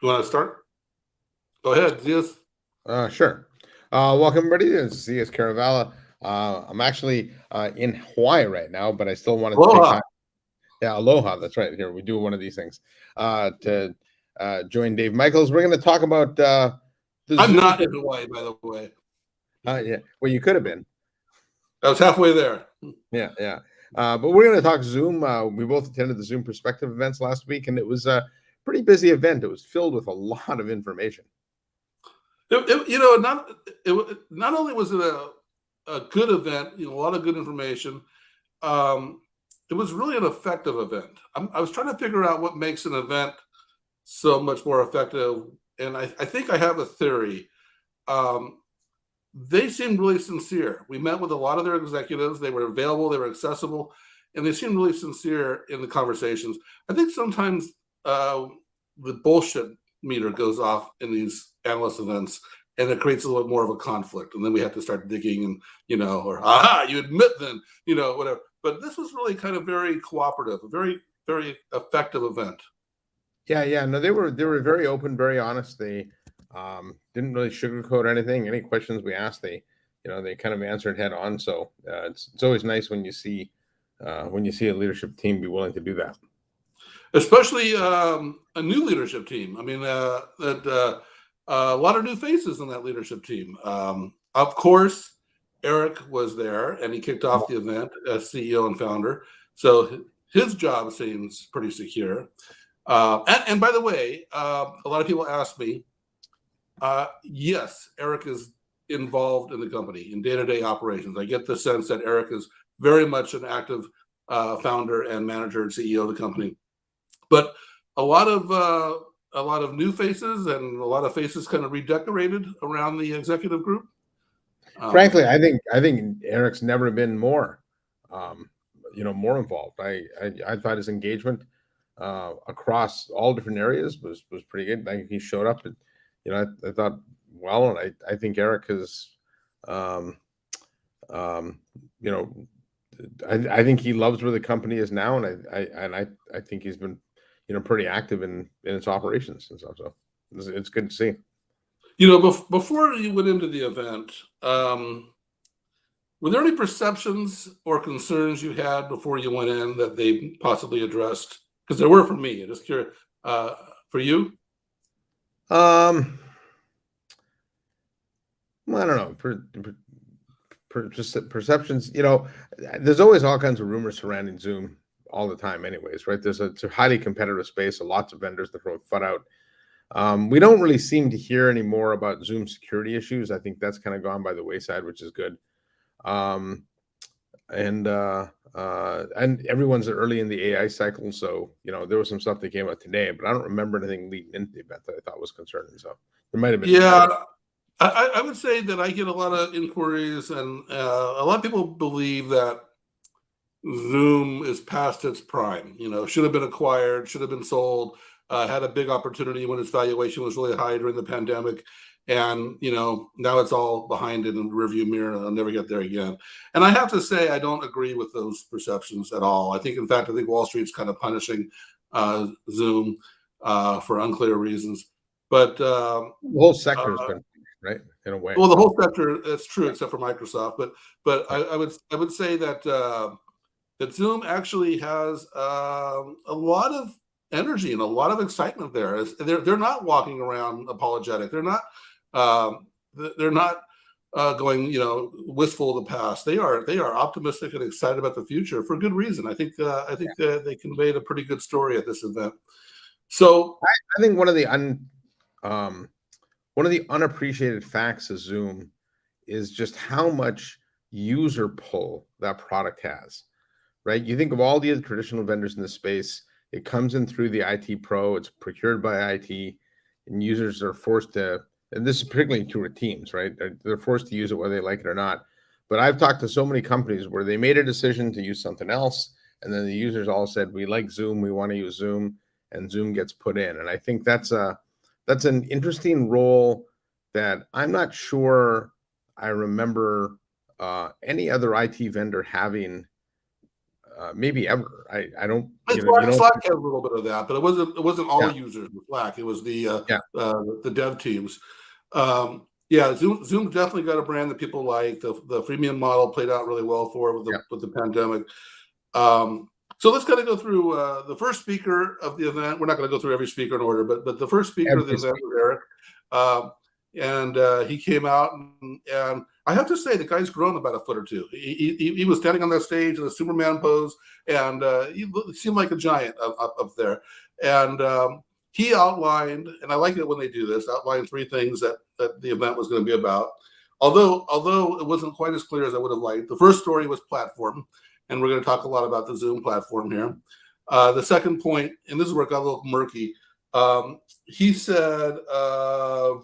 You want to start? Go ahead, Zeus. Sure. Welcome, everybody. This is Zeus Caravala. I'm actually in Hawaii right now, but I still wanted to take Aloha. time. Yeah, aloha. That's right. Here, we do one of these things to join Dave Michaels. We're going to talk about the I'm Zoom. not in Hawaii, by the way. Yeah, well, you could have been. I was halfway there. Yeah. But we're going to talk Zoom. We both attended the Zoom Perspective events last week, and it was a pretty busy event. It was filled with a lot of information. Not only was it a good event, a lot of good information. It was really an effective event. I was trying to figure out what makes an event so much more effective, and I think I have a theory. They seemed really sincere. We met with a lot of their executives. They were available, they were accessible, and they seemed really sincere in the conversations. I think sometimes the bullshit meter goes off in these analyst events, and it creates a little more of a conflict. And then we have to start digging and, or, aha, you admit then, whatever. But this was really kind of very cooperative, a very, very effective event. Yeah. No, they were very open, very honest. They didn't really sugarcoat anything. Any questions we asked, they kind of answered head on. So it's always nice when you see a leadership team be willing to do that. Especially a new leadership team. I mean, a lot of new faces in that leadership team. Of course, Eric was there, and he kicked off the event as CEO and founder. So his job seems pretty secure. And by the way, a lot of people ask me, yes, Eric is involved in the company in day-to-day operations. I get the sense that Eric is very much an active founder and manager and CEO of the company. But a lot of new faces and a lot of faces kind of redecorated around the executive group. Frankly, I think Eric's never been more, more involved. I thought his engagement across all different areas was pretty good. I think he showed up, and I thought, well, and I think Eric has, I think he loves where the company is now, and I think he's been pretty active in its operations and stuff. So it's good to see. Before you went into the event, were there any perceptions or concerns you had before you went in that they possibly addressed? Because there were for me. I'm just curious. For you? I don't know. Perceptions. There's always all kinds of rumors surrounding Zoom all the time anyways, right? It's a highly competitive space, so lots of vendors that throw a foot out. We don't really seem to hear any more about Zoom security issues. I think that's kind of gone by the wayside, which is good. And everyone's early in the AI cycle, so there was some stuff that came out today, but I don't remember anything leading into the event that I thought was concerning. So there might have been. Yeah, I would say that I get a lot of inquiries, and a lot of people believe that Zoom is past its prime. Should have been acquired, should have been sold, had a big opportunity when its valuation was really high during the pandemic. And, now it's all behind it in the rearview mirror, and I'll never get there again. And I have to say, I don't agree with those perceptions at all. I think Wall Street's kind of punishing Zoom for unclear reasons. But the whole sector has been, right, in a way. Well, the whole sector, that's true, except for Microsoft. But I would say that that Zoom actually has a lot of energy and a lot of excitement there. They're not walking around apologetic. They're not going wistful of the past. They are optimistic and excited about the future for good reason. I think that they conveyed a pretty good story at this event. So I think one of the unappreciated facts of Zoom is just how much user pull that product has. Right? You think of all the other traditional vendors in the space, it comes in through the IT pro, it's procured by IT, and users are forced to, and this is particularly true with Teams, right? They're forced to use it whether they like it or not. But I've talked to so many companies where they made a decision to use something else, and then the users all said, we like Zoom, we want to use Zoom, and Zoom gets put in. And I think that's an interesting role that I'm not sure I remember any other IT vendor having maybe ever. I don't, Slack had a little bit of that, but it wasn't all yeah, users with Slack. It was yeah, the dev teams. Yeah, Zoom definitely got a brand that people like. The freemium model played out really well for it yeah. with the pandemic. So let's kind of go through the first speaker of the event. We're not going to go through every speaker in order, but the first speaker of the event was Eric. And he came out, and I have to say the guy's grown about a foot or two. He was standing on that stage in a Superman pose, and he seemed like a giant up there. And he outlined, and I like it when they do this, outlined 3 things that the event was going to be about. Although it wasn't quite as clear as I would have liked. The first story was platform, and we're going to talk a lot about the Zoom platform here. The second point, and this is where it got a little murky, he said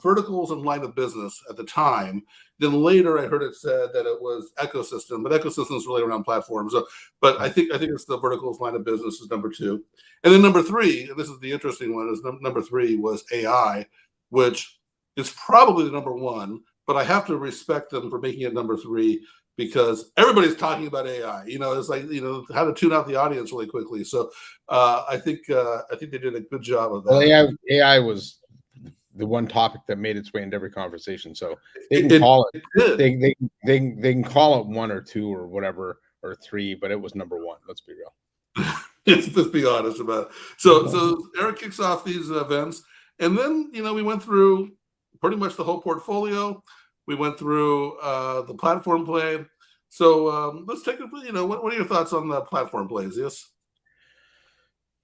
verticals and line of business at the time. Then later I heard it said that it was ecosystem, but ecosystem is really around platforms. So, but I think it's the verticals line of business is number 2. And then number 3, and this is the interesting one, is number 3 was AI, which is probably the number 1, but I have to respect them for making it number 3 because everybody's talking about AI. It's like, how to tune out the audience really quickly. So I think they did a good job of that. Well, AI was the one topic that made its way into every conversation. So they can call it. They can call it 1 or 2 or whatever or 3, but it was number 1. Let's be real. Let's be honest about it. So Eric kicks off these events, and then we went through pretty much the whole portfolio. We went through the platform play. So let's take it. What are your thoughts on the platform plays? Yes.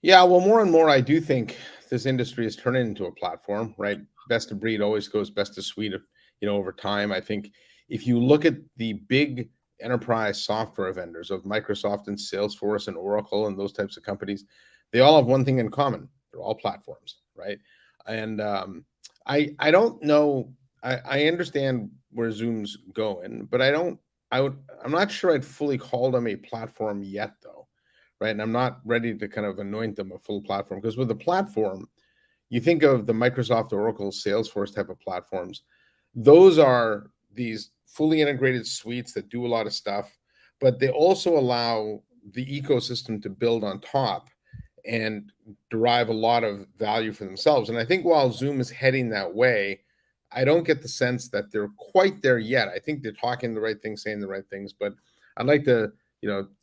Yeah, well, more and more, I do think this industry is turning into a platform, right? Best of breed always goes best of suite, over time. I think if you look at the big enterprise software vendors of Microsoft and Salesforce and Oracle and those types of companies, they all have one thing in common. They're all platforms, right? And I don't know. I understand where Zoom's going, but I'm not sure I'd fully call them a platform yet, though, right? And I'm not ready to kind of anoint them a full platform, because with the platform, you think of the Microsoft, Oracle, Salesforce type of platforms. Those are these fully integrated suites that do a lot of stuff, but they also allow the ecosystem to build on top and derive a lot of value for themselves. And I think while Zoom is heading that way, I don't get the sense that they're quite there yet. I think they're talking the right things, saying the right things, but I'd like to,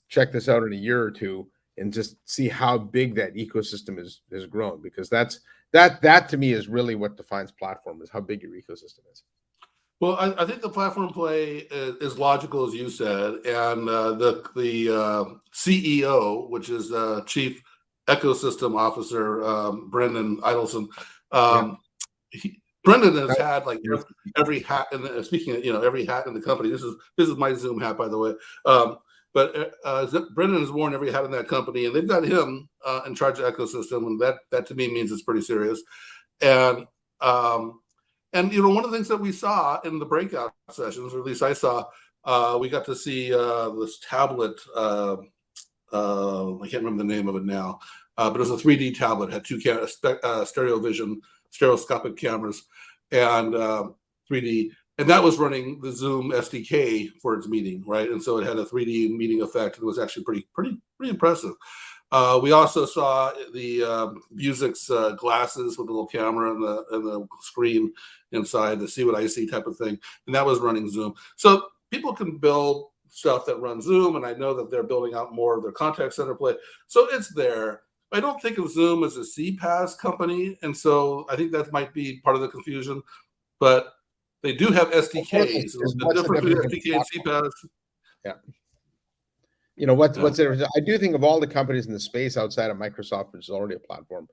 check this out in a year or 2 and just see how big that ecosystem has grown, because that to me is really what defines platform, is how big your ecosystem is. Well, I think the platform play is logical, as you said, and the CEO, which is Chief Ecosystem Officer, Brendan Idelson. Brendan has had like every hat, and speaking of every hat in the company. This is my Zoom hat, by the way. But Brendan has worn every hat in that company, and they've got him in charge of ecosystem, and that to me means it's pretty serious. And one of the things that we saw in the breakout sessions, or at least I saw, we got to see this tablet. I can't remember the name of it now, but it was a 3D tablet, had 2 stereoscopic cameras, and 3D, and that was running the Zoom SDK for its meeting, right? And so it had a 3D meeting effect. It was actually pretty impressive. We also saw the Vuzix glasses with a little camera and the screen inside, the see what I see type of thing, and that was running Zoom. So people can build stuff that runs Zoom, and I know that they're building out more of their contact center play. So it's there. I don't think of Zoom as a CPaaS company, and so I think that might be part of the confusion. But they do have SDKs. The difference between SDK and CPaaS. Yeah. What's there? I do think of all the companies in the space outside of Microsoft, which is already a platform,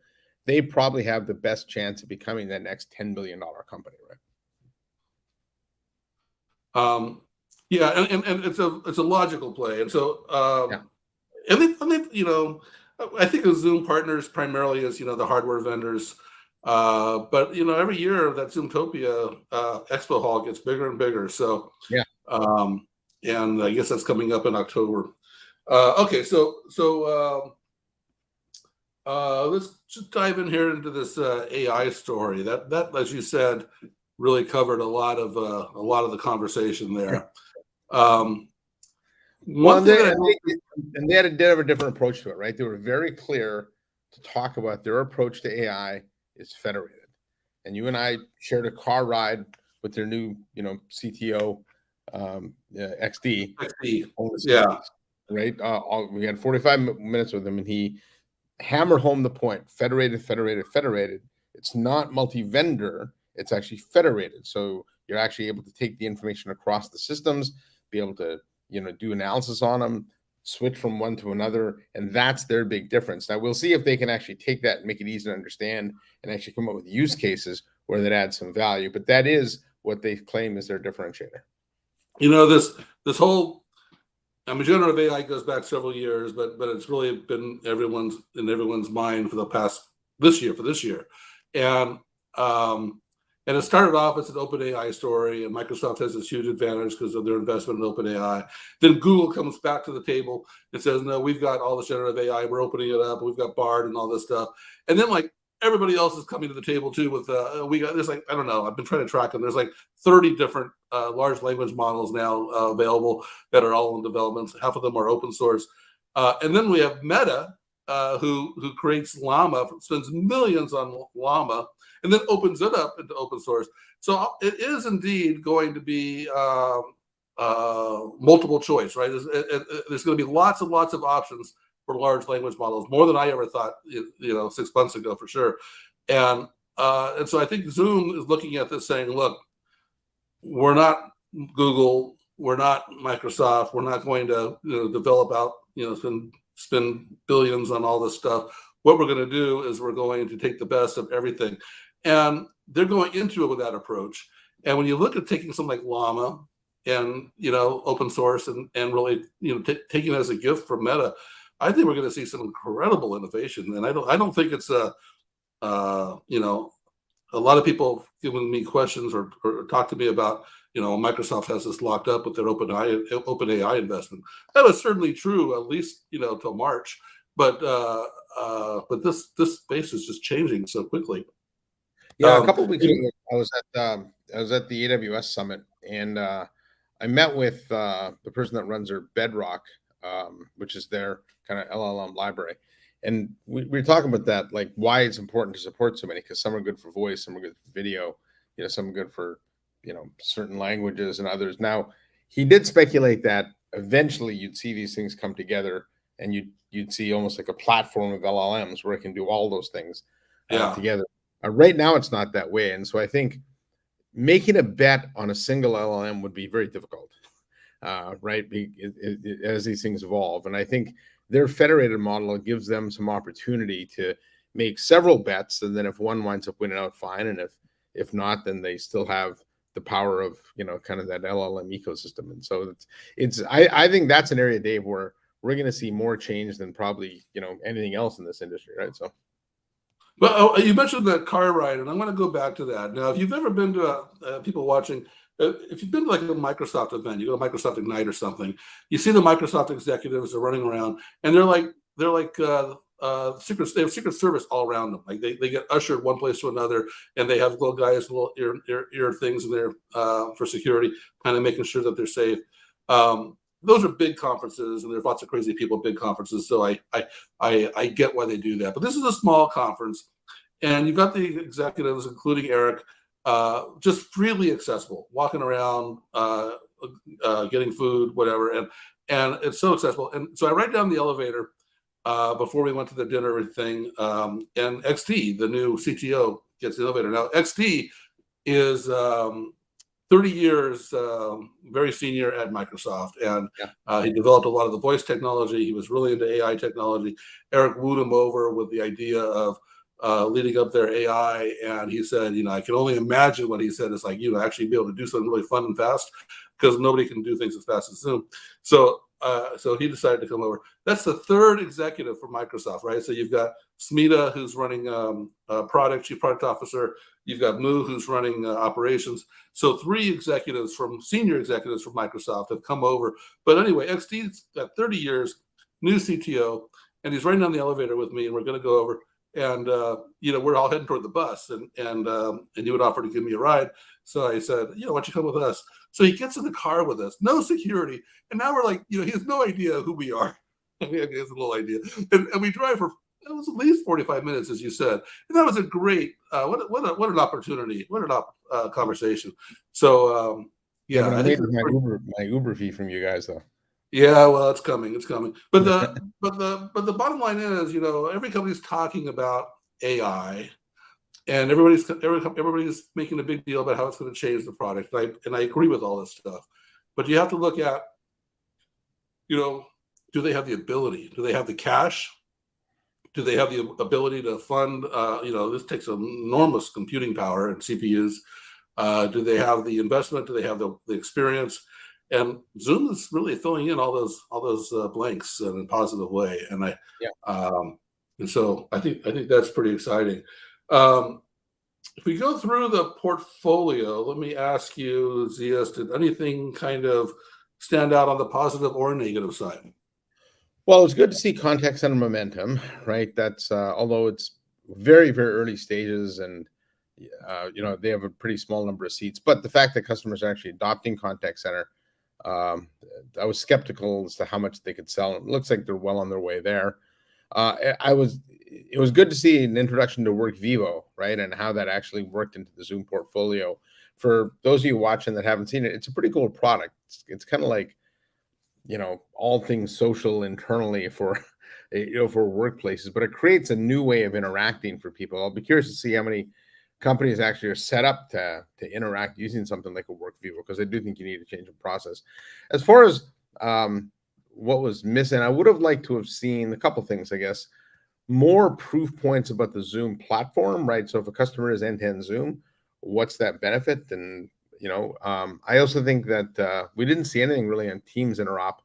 they probably have the best chance of becoming that next $10 billion company, right? Yeah, and it's a logical play, and so and they I think of Zoom partners primarily as the hardware vendors, but every year that Zoomtopia Expo Hall gets bigger and bigger. So yeah, and I guess that's coming up in October. Okay, so let's just dive in here into this AI story. That, as you said, really covered a lot of the conversation there. One thing that they had a different approach to it, right? They were very clear to talk about their approach to AI is federated. And you and I shared a car ride with their new, CTO, XD. Yeah. Right. We had 45 minutes with him, and he hammered home the point: federated, federated, federated. It's not multi-vendor; it's actually federated. So you're actually able to take the information across the systems, be able to, do analysis on them, switch from one to another, and that's their big difference. Now we'll see if they can actually take that and make it easy to understand, and actually come up with use cases where that adds some value. But that is what they claim is their differentiator. This whole, generative AI goes back several years, but it's really been in everyone's mind for this year, and it started off as an OpenAI story, and Microsoft has this huge advantage because of their investment in OpenAI. Then Google comes back to the table and says, "No, we've got all this generative AI. We're opening it up. We've got Bard and all this stuff." And then everybody else is coming to the table too with there's I don't know, I've been trying to track them. There's 30 different large language models now available that are all in development. Half of them are open source. And then we have Meta, who creates Llama, spends millions on Llama, and then opens it up into open source. So it is indeed going to be multiple choice, right? There's going to be lots and lots of options for large language models, more than I ever thought, 6 months ago for sure. And so I think Zoom is looking at this saying, look, we're not Google, we're not Microsoft, we're not going to develop out, spend billions on all this stuff. What we're going to do is we're going to take the best of everything. And they're going into it with that approach. And when you look at taking something like Llama and, open source and really, taking it as a gift from Meta, I think we're going to see some incredible innovation. And I don't think it's a lot of people giving me questions or talk to me about, Microsoft has this locked up with their OpenAI investment. That was certainly true, at least, till March. But this space is just changing so quickly. Yeah, a couple of weeks ago, I was at the AWS summit, and I met with the person that runs their Bedrock, which is their kind of LLM library. And we were talking about that, like why it's important to support so many, because some are good for voice, some are good for video, some are good for, certain languages and others. Now, he did speculate that eventually you'd see these things come together, and you'd see almost like a platform of LLMs where it can do all those things together. Right now, it's not that way. And so I think making a bet on a single LLM would be very difficult, right? As these things evolve. And I think their federated model gives them some opportunity to make several bets. And then if one winds up winning out, fine. And if not, then they still have the power of, kind of that LLM ecosystem. And so I think that's an area, Dave, where we're going to see more change than probably, anything else in this industry, right? So. Well, you mentioned that car ride, and I'm going to go back to that. Now, if you've ever been to people watching, if you've been to a Microsoft event, you go to Microsoft Ignite or something, you see the Microsoft executives are running around, and they're like Secret Service all around them. Like they get ushered one place to another, and they have little guys, little ear things in there for security, kind of making sure that they're safe. Those are big conferences, and there's lots of crazy people at big conferences. So I get why they do that. But this is a small conference, and you've got the executives, including Eric, just freely accessible, walking around, getting food, whatever, and it's so accessible. And so I write down the elevator before we went to the dinner thing, and XD, the new CTO, gets the elevator. Now XD is 30 years, very senior at Microsoft, and he developed a lot of the voice technology. He was really into AI technology. Eric wooed him over with the idea of leading up their AI, and he said, I can only imagine what he said. It's like, actually be able to do something really fun and fast, because nobody can do things as fast as Zoom. So he decided to come over. That's the third executive for Microsoft, right? So you've got Smita, who's running chief product officer. You've got Mu, who's running operations. So three senior executives from Microsoft have come over. But anyway, XD's got 30 years, new CTO, and he's right down the elevator with me, and we're going to go over. and we're all heading toward the bus, and he would offer to give me a ride. So I said, why don't you come with us? So he gets in the car with us, no security, and now we're like, he has no idea who we are. He has a little idea, and we drive for it was at least 45 minutes, as you said, and that was a great what an opportunity, what an conversation. So Yeah, but I I'm think waiting for my Uber fee from you guys though. yeah, well, it's coming. It's coming. But the bottom line is, every company's talking about AI, and everybody's making a big deal about how it's going to change the product. And I agree with all this stuff. But you have to look at, do they have the ability? Do they have the cash? Do they have the ability to fund? This takes enormous computing power and CPUs. Do they have the investment? Do they have the experience? And Zoom is really filling in all those blanks in a positive way. And and so I think that's pretty exciting. If we go through the portfolio, let me ask you, Zeus, did anything kind of stand out on the positive or negative side? Well, it's good to see contact center momentum, right? That's although it's very, very early stages, and they have a pretty small number of seats, but the fact that customers are actually adopting contact center, I was skeptical as to how much they could sell. It looks like they're well on their way there. It was good to see an introduction to Workvivo, right, and how that actually worked into the Zoom portfolio. For those of you watching that haven't seen it, it's a pretty cool product. It's kind of like all things social internally for for workplaces, but it creates a new way of interacting for people. I'll be curious to see how many companies actually are set up to interact using something like a Workvivo, because I do think you need to change the process. As far as what was missing, I would have liked to have seen a couple things, I guess. More proof points about the Zoom platform, right? So if a customer is end-to-end Zoom, what's that benefit? And I also think that we didn't see anything really on Teams interop,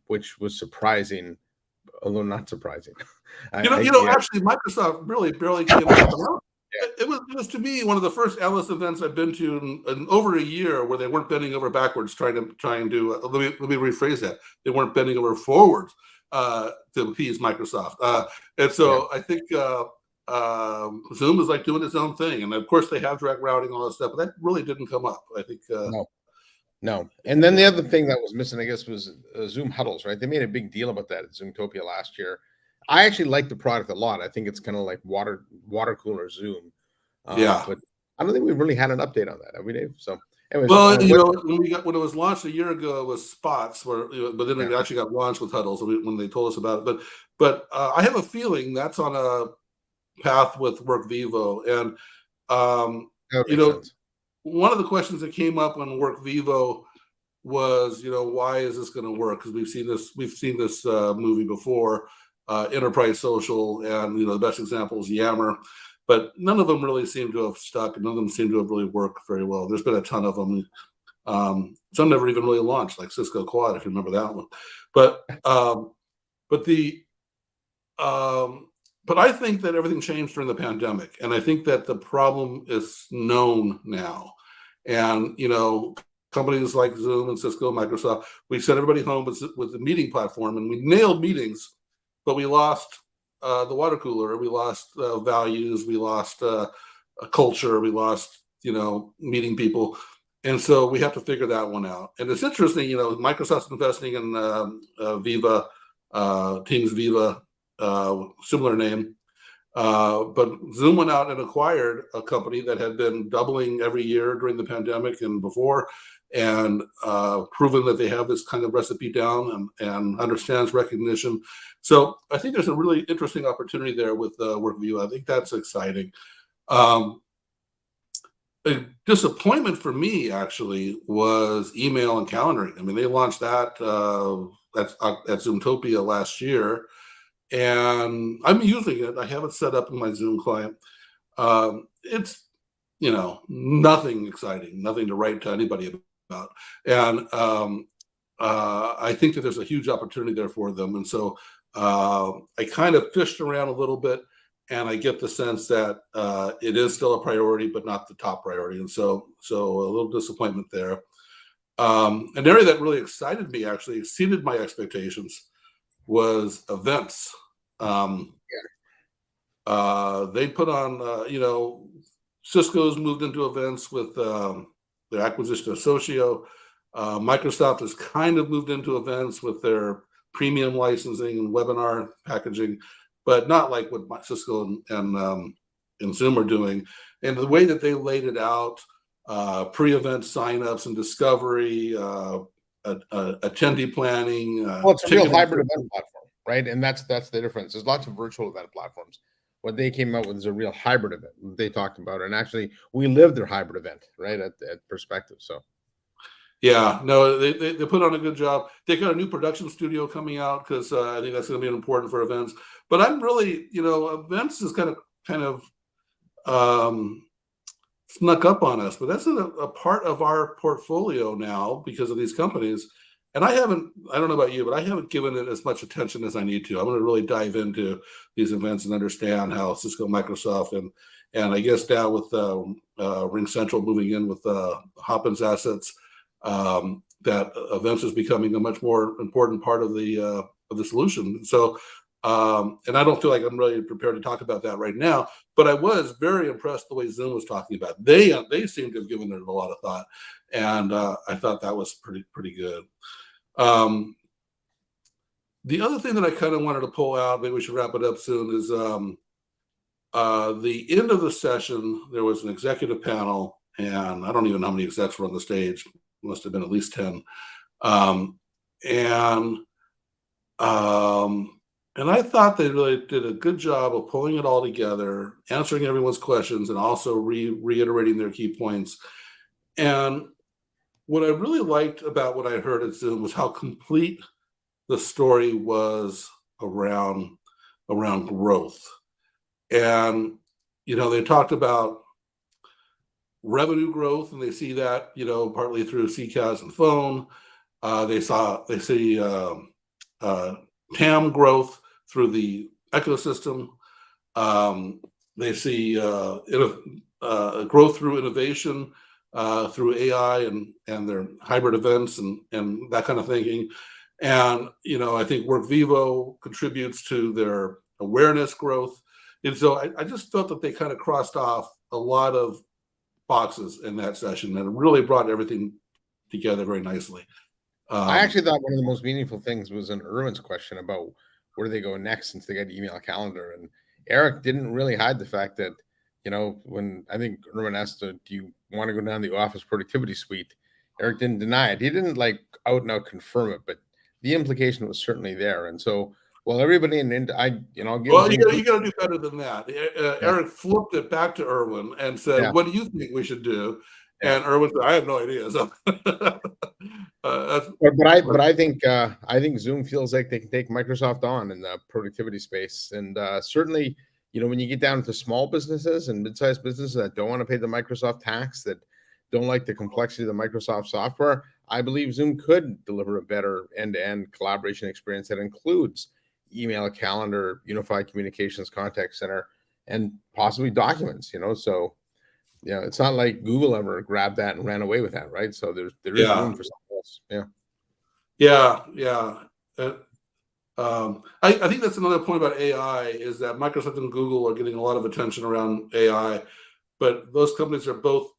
which was surprising, although not surprising. Actually, Microsoft really barely came up. It was to me one of the first analyst events I've been to in over a year where they weren't bending over backwards trying to let me rephrase that. They weren't bending over forwards to appease Microsoft. And so I think Zoom is like doing its own thing, and of course they have direct routing, all that stuff, but that really didn't come up. I think no. And then the other thing that was missing, I guess, was Zoom huddles, right? They made a big deal about that at Zoomtopia last year. I actually like the product a lot. I think it's kind of like water cooler Zoom. But I don't think we've really had an update on that, have we, Dave? So anyways, when it was launched a year ago, it was spots, but then it actually got launched with huddles when they told us about it. But I have a feeling that's on a path with Workvivo, and one of the questions that came up on Workvivo was, why is this going to work? Because we've seen this movie before, Enterprise Social, and the best example is Yammer, but none of them really seem to have stuck, and none of them seem to have really worked very well. There's been a ton of them. Some never even really launched, like Cisco Quad, if you remember that one. But I think that everything changed during the pandemic, and I think that the problem is known now. And companies like Zoom and Cisco, Microsoft, we sent everybody home with the meeting platform, and we nailed meetings, but we lost the water cooler, we lost values, we lost a culture, we lost meeting people, and so we have to figure that one out. And it's interesting, Microsoft's investing in Viva, Teams Viva, similar name. But Zoom went out and acquired a company that had been doubling every year during the pandemic and before, and proven that they have this kind of recipe down and understands recognition. So I think there's a really interesting opportunity there with Workview. I think that's exciting. A disappointment for me, actually, was email and calendaring. I mean, they launched that at Zoomtopia last year, and I'm using it. I have it set up in my Zoom client. It's nothing exciting, nothing to write to anybody about, and I think that there's a huge opportunity there for them. And so I kind of fished around a little bit, and I get the sense that it is still a priority, but not the top priority. And so a little disappointment there. An area that really excited me, actually exceeded my expectations, was events. They put on, Cisco's moved into events with their acquisition of Socio. Microsoft has kind of moved into events with their premium licensing and webinar packaging, but not like what Cisco and Zoom are doing. And the way that they laid it out, pre-event signups and discovery, attendee planning. Well, it's a real hybrid event platform, right? And that's the difference. There's lots of virtual event platforms. What they came out with is a real hybrid event they talked about. And actually, we lived their hybrid event, right, at Perspective. So, yeah, no, they put on a good job. They got a new production studio coming out because I think that's going to be important for events. But I'm really, events is kind of snuck up on us, but that's a part of our portfolio now because of these companies. And I don't know about you, but I haven't given it as much attention as I need to. I'm going to really dive into these events and understand how Cisco, Microsoft, and I guess now with Ring Central moving in with Hopin's assets, that events is becoming a much more important part of the solution. So, and I don't feel like I'm really prepared to talk about that right now, but I was very impressed the way Zoom was talking about it. They seem to have given it a lot of thought, and I thought that was pretty good. The other thing that I kind of wanted to pull out, maybe we should wrap it up soon, is the end of the session. There was an executive panel, and I don't even know how many execs were on the stage. Must have been at least 10. And I thought they really did a good job of pulling it all together, answering everyone's questions, and also reiterating their key points. And what I really liked about what I heard at Zoom was how complete the story was around growth. And, they talked about revenue growth, and they see that, partly through CCaaS and phone. They see TAM growth through the ecosystem. They see growth through innovation, through AI and their hybrid events and that kind of thinking. And, I think WorkVivo contributes to their awareness growth. And so I just felt that they kind of crossed off a lot of boxes in that session, and it really brought everything together very nicely. I actually thought one of the most meaningful things was an Erwin's question about where do they go next since they got email calendar. And Eric didn't really hide the fact that, when I think Erwin asked, do you want to go down the Office Productivity Suite? Eric didn't deny it. He didn't out and out confirm it, but the implication was certainly there. And so, well, everybody I'll give. Well, you got to do better than that. Eric flipped it back to Erwin and said, "What do you think we should do?" And Erwin said, "I have no idea." So, but I think Zoom feels like they can take Microsoft on in the productivity space, and certainly, when you get down to small businesses and mid-sized businesses that don't want to pay the Microsoft tax, that don't like the complexity of the Microsoft software, I believe Zoom could deliver a better end-to-end collaboration experience that includes email, calendar, unified communications, contact center, and possibly documents. So it's not like Google ever grabbed that and ran away with that, right? So there is room for something else. Yeah. I think that's another point about AI is that Microsoft and Google are getting a lot of attention around AI, but those companies are both,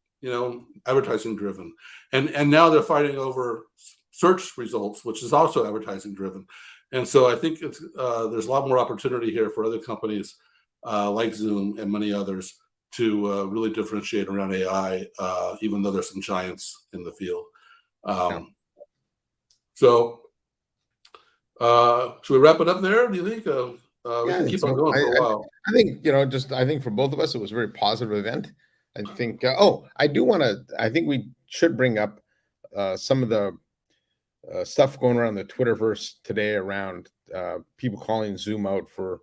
advertising driven, and now they're fighting over search results, which is also advertising driven. And so I think there's a lot more opportunity here for other companies like Zoom and many others to really differentiate around AI, even though there's some giants in the field. So should we wrap it up there? Do you think? We can keep on going for a while. I think, I think for both of us, it was a very positive event. I think, I think we should bring up some of the stuff going around the Twitterverse today around people calling Zoom out for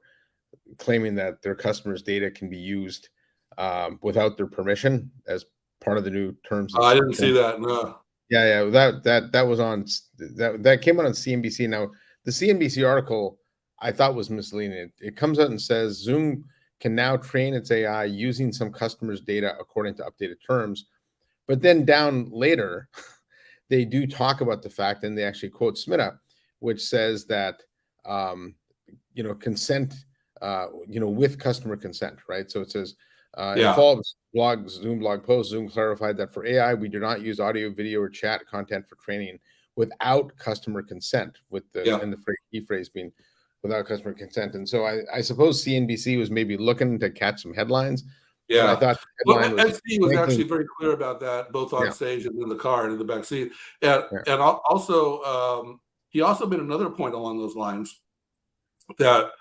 claiming that their customers' data can be used without their permission as part of the new terms. I didn't see that. No. Yeah. That was on that came out on CNBC. Now, the CNBC article I thought was misleading. It comes out and says Zoom can now train its AI using some customers' data according to updated terms. But then down later, they do talk about the fact, and they actually quote Smita, which says that, consent with customer consent, right? So it says, in Yeah. fall Zoom blog post, Zoom clarified that for AI, we do not use audio, video, or chat content for training without customer consent, with the Yeah. and the key phrase being without customer consent. And so I suppose CNBC was maybe looking to catch some headlines, but I Yeah. thought the Well, headline was NC was actually very clear about that, both on Yeah. stage and in the car and in the back seat. And Yeah. also, he also made another point along those lines that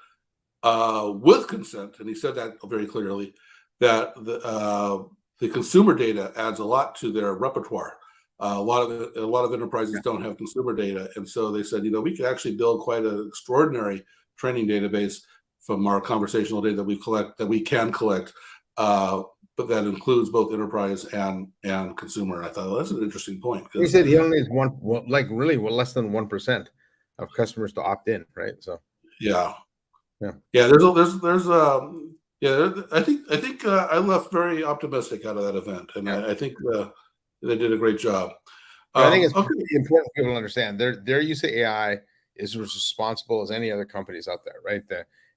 with consent, and he said that very clearly, that the consumer data adds a lot to their repertoire. A lot of enterprises don't have consumer data, and so they said, we could actually build quite an extraordinary training database from our conversational data that we can collect, but that includes both enterprise and consumer. And I thought, well, that's an interesting point. He said he only has really less than 1% of customers to opt in, right? So yeah. Yeah. I think I left very optimistic out of that event, and Yeah. I think they did a great job. I think it's okay. really important for people to understand their use of AI is as responsible as any other companies out there, right?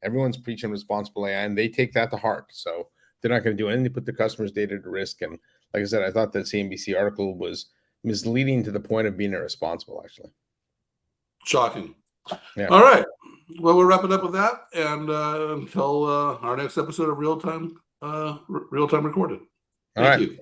Everyone's preaching responsible AI, and they take that to heart. So they're not going to do anything to put the customer's data to risk. And like I said, I thought that CNBC article was misleading to the point of being irresponsible, actually. Shocking. Yeah. All right. Well, we'll wrap it up with that, and until our next episode of Real Time Recorded. Thank you.